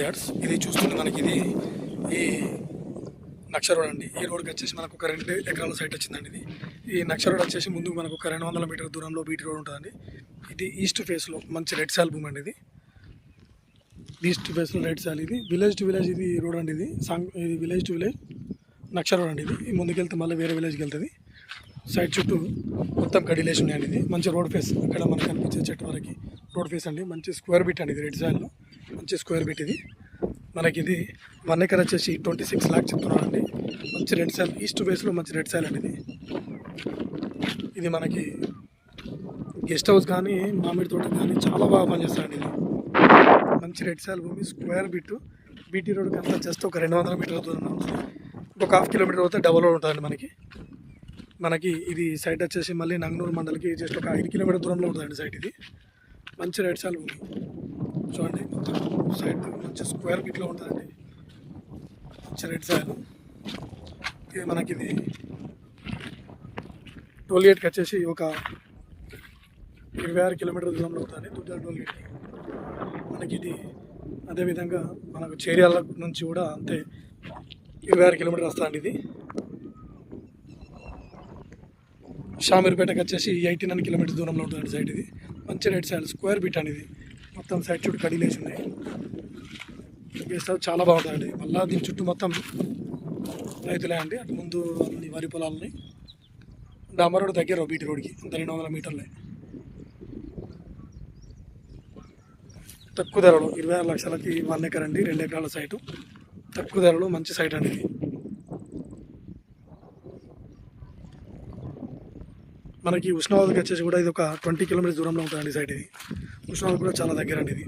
Maruti ads. ఇది చూస్తుంటే మనకి ఇది ఈ నక్ష రోడ్ అండి. ఈ రోడ్కి వచ్చేసి మనకు ఒక 2 ఎకరాల సైట్ వచ్చిందండి. ఇది ఈ నక్ష రోడ్ వచ్చేసి ముందుకు మనకు ఒక 200 మీటర్ల దూరంలో బీటీ రోడ్ ఉంటుందండి. ఇది ఈస్ట్ ఫేస్లో మంచి రెడ్ సాల్ భూమి అండి. ఇది ఈస్ట్ ఫేస్లో రెడ్ సాల్. ఇది విలేజ్ టు విలేజ్ ఇది రోడ్ అండి. ఇది ఇది విలేజ్ టు విలేజ్ నక్ష రోడ్ అండి. ఇది ముందుకెళ్తే మళ్ళీ వేరే విలేజ్కి వెళ్తుంది. సైడ్ చుట్టూ మొత్తం కడిలేసి ఉన్నాయండి. ఇది మంచి రోడ్ ఫేస్. అక్కడ మనకు కనిపించే చెట్టు వరకు రోడ్ ఫేస్ అండి. మంచి స్క్వేర్ బిట్ అండి. ఇది రెడ్ సాయిల్లో మంచి స్క్వేర్ బిట్. ఇది మనకి ఇది 1 ఎకర్ వచ్చేసి 26 lakhs చెప్తున్నాడు అండి. మంచి రెడ్ సాయిల్ ఈస్ట్ ఫేస్లో మంచి రెడ్ సాయిల్ అండి. ఇది మనకి గెస్ట్ హౌస్ కానీ మామిడి తోట కానీ చాలా బాగా పనిచేస్తారండి. ఇది మంచి రెడ్ సాయిల్ భూమి, స్క్వేర్ బిట్. బీటీ రోడ్ అంతా జస్ట్ ఒక 200 మీటర్ల దూరంలో ఉంటుంది. ఒక 1/2 కిలోమీటర్ పోతే డబల్ రోడ్ ఉంటుందండి. మనకి ఇది సైట్ వచ్చేసి మళ్ళీ నంగనూరు మండలికి జస్ట్ ఒక 5 కిలోమీటర్ దూరంలో ఉంటుందండి సైట్. ఇది మంచి రెడ్ సాయిల్ భూమి చూడండి. మొత్తం సైట్ మంచి స్క్వేర్ బిట్లో ఉంటుందండి. మంచి రెడ్ సాయిల్. ఇది మనకి ఇది టోల్గేట్కి వచ్చేసి ఒక 26 కిలోమీటర్ దూరంలో ఉంటుంది దుర్గా టోల్గేట్కి. మనకి ఇది అదేవిధంగా మనకు చేర్యాల నుంచి కూడా అంతే 26 కిలోమీటర్ వస్తుందండి. ఇది షామీర్పేటకి వచ్చేసి 89 కిలోమీటర్ దూరంలో ఉంటుంది సైట్. ఇది మంచి రెడ్ సాయిల్ స్క్వేర్ బిట్ అనేది. మొత్తం సైడ్ చుట్టూ కడిలేసి ఉన్నాయి. గెస్ట్ హౌస్ చాలా బాగుంటుందండి. మళ్ళీ దీని చుట్టూ మొత్తం రైతులే అండి. అటు ముందు అన్ని వరి పొలాలని. డాంబర్ రోడ్ దగ్గర బీటీ రోడ్కి అంత 200 మీటర్లే. తక్కువ ధరలో 26 లక్షలకి 1 ఎకర్ అండి. 2 ఎకరాల సైటు. తక్కువ ధరలో మంచి సైట్ అండి. ఇది మనకి ఉష్ణవాదకి వచ్చేసి కూడా ఇది ఒక 20 కిలోమీటర్స్ దూరంలో ఉంటుందండి సైట్. ఇది ఉష్ణవాద కూడా చాలా దగ్గర అండి. ఇది